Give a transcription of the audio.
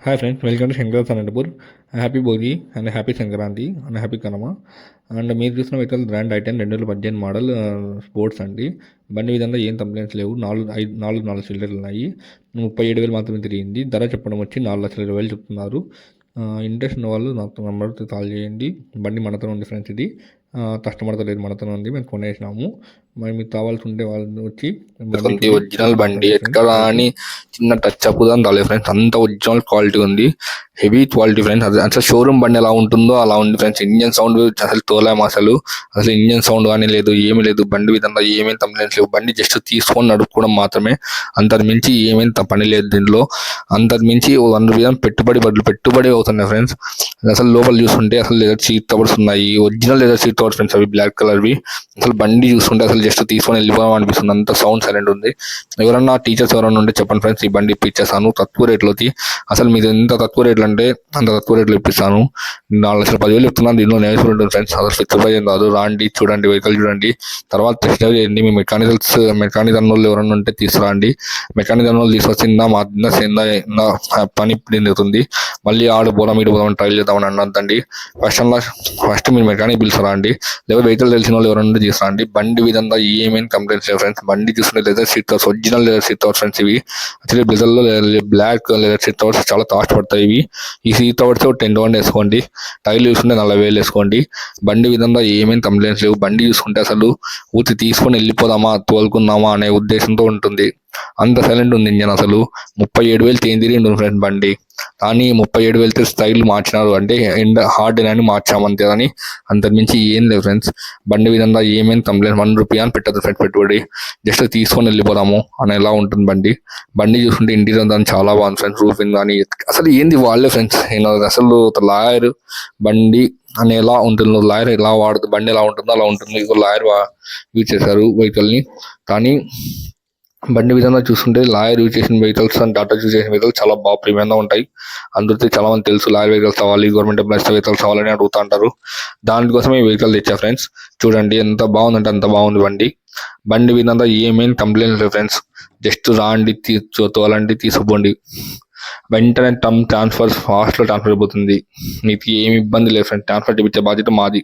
Hi friends, welcome to Shankar Anantapur. Happy Bhogi and happy Sankranti and happy Kanuma. And మీరు చూసిన vehicle grand i ten 2018 model sports అండి. బండి విధంగా ఏం కంప్లైంట్స్ లేవు. నాలుగు సిలిండర్లు ఉన్నాయి. 37,000 మాత్రమే తిరిగింది. ధర చెప్పడం వచ్చి 4,20,000 చెప్తున్నారు. ఇంట్రెస్ట్ ఉన్న వాళ్ళు నాకు నెంబర్తో కాల్ చేయండి. బండి మనతో ఉంది ఫ్రెండ్స్. ఇది కస్టమర్తో లేదు, మనతో ఉంది. మేము కొనేసినాము. మరి మీకు కావాల్సి ఉంటే వాళ్ళు వచ్చి ఒరిజినల్ బండి ఎక్కడ అని చిన్న టచ్ అప్ కూడా రాలేదు ఫ్రెండ్స్. అంత ఒరిజినల్ క్వాలిటీ ఉంది, హెవీ క్వాలిటీ ఫ్రెండ్స్. అసలు షోరూమ్ బండి ఎలా ఉంటుందో అలా ఉంది ఫ్రెండ్స్. ఇంజన్ సౌండ్ అసలు తోలాము. అసలు ఇంజన్ సౌండ్ కానీ లేదు, ఏమీ లేదు. బండి విధంగా ఏమేమి కంప్లైంట్స్ లేవు. బండి జస్ట్ తీసుకొని నడుపుకోవడం మాత్రమే, అంతకు మించి ఏమేమి పని లేదు దీనిలో. అంతకు మించి 100 విధంగా పెట్టుబడి అవుతున్నాయి ఫ్రెండ్స్. అసలు లోపల చూస్తుంటే అసలు లెదర్ సీట్ కవర్స్ ఉన్నాయి, original leather seat covers friends. అవి బ్లాక్ కలర్వి. అసలు బండి చూస్తుంటే అసలు జస్ట్ తీసుకొని వెళ్ళిపోవడం అనిపిస్తుంది. అంత సౌండ్ సైలెంట్ ఉంది. ఎవరన్నా టీచర్స్ ఎవరన్నా ఉంటే చెప్పండి ఫ్రెండ్స్, ఈ బండి ఇప్పించేస్తాను తక్కువ రేట్లోకి. అసలు మీరు ఎంత తక్కువ రేట్లు అంటే అంత తక్కువ రేట్లు ఇప్పిస్తాను. 4,10,000 చెప్తున్నాను. దీనిలో నేర్చుకుని ఉంటుంది ఫ్రెండ్స్. అసలు ఫిక్స్ ప్రైస్ ఏం కాదు. రాండి, చూడండి, వెహికల్ చూడండి, తర్వాత టెస్ట్ డ్రైవ్ చేయండి. మీ మెకానిక్ అన్నోళ్ళు ఎవరన్నా ఉంటే తీసుకురండి. మెకానిక్ అన్నోళ్ళు తీసుకొచ్చిందా మా పని జరుగుతుంది. మళ్ళీ ఆడు పోదాం ఈడు పోదాం ట్రైల్ చేద్దామని అన్నదండి. ఫస్ట్ మీరు మెకానిక్ పిలుస్తారండి, లేదా వెహికల్ తెలిసిన వాళ్ళు ఎవరైనా తీసుకురండి. బండి విధంగా ఏమేమి కంప్లైంట్స్ లేవు ఫ్రెండ్స్. బండి చూసుకుంటే leather seat covers, original leather seat covers friends. ఇవి యాక్చువల్లీ బ్లెజర్లో బ్లాక్ లెదర్ సీట్ కవర్స్ చాలా కాస్ట్ పడతాయి. ఈ సీట్ కవర్స్ 10,000 వేసుకోండి. టైర్లు చూసుకుంటే 40,000 వేసుకోండి. బండి విధంగా ఏమేమి కంప్లైంట్స్ లేవు. బండి చూసుకుంటే అసలు ఊరికి తీసుకొని వెళ్ళిపోదామా, తోలుకుందామా అనే ఉద్దేశంతో ఉంటుంది. అంత సైలెంట్ ఉంది ఇంజన్. అసలు 37,000 తిరిగి ఉంటుంది ఫ్రెండ్స్ బండి. కానీ 37,000 స్టైల్ మార్చినారు అంటే హార్డ్ అని మార్చామంతే. కానీ అంతకుమించి ఏం లేదు ఫ్రెండ్స్. బండి విధంగా ఏమేమి కంప్లైంట్ ₹1 అని పెట్టదు ఫ్రెండ్స్ పెట్టుబడి. జస్ట్ తీసుకొని వెళ్ళిపోదాము అని ఎలా ఉంటుంది బండి. చూసుకుంటే ఇంటీరియర్ దాన్ని చాలా బాగుంది ఫ్రెండ్స్. రూఫింగ్ కానీ అసలు ఏంది వాళ్ళే ఫ్రెండ్స్. అసలు లాయర్ బండి అని ఎలా ఉంటుంది, లాయర్ ఎలా వాడుతుంది, బండి ఎలా ఉంటుందో అలా ఉంటుంది. లాయర్ యూజ్ చేశారు వెహికల్ని. కానీ బండి విధంగా చూస్తుంటే లాయర్ యూజ్ చేసిన వెహికల్స్ అండ్ టాటా యూజ్ చేసిన వెహికల్స్ చాలా బాగా ప్రీమియంగా ఉంటాయి. అందరికీ చాలా మంది తెలుసు లాయర్ వెహికల్స్ కావాలి, గవర్నమెంట్ ఎంప్లాయీస్ వెహికల్స్ కావాలని అడుగుతూ ఉంటారు. దానికోసమే ఈ వెహికల్ తెచ్చా ఫ్రెండ్స్. చూడండి ఎంత బాగుందంటే అంత బాగుంది బండి విధంగా ఏమేమి కంప్లైంట్ లేదు ఫ్రెండ్స్. జస్ట్ రాండి, తోలండి, తీసుకోండి. వెంటనే ట్రాన్స్ఫర్ ఫాస్ట్లో ట్రాన్స్ఫర్ అయిపోతుంది. మీకు ఏమి ఇబ్బంది లేదు ఫ్రెండ్స్. ట్రాన్స్ఫర్ చేయించే బాధ్యత మాది.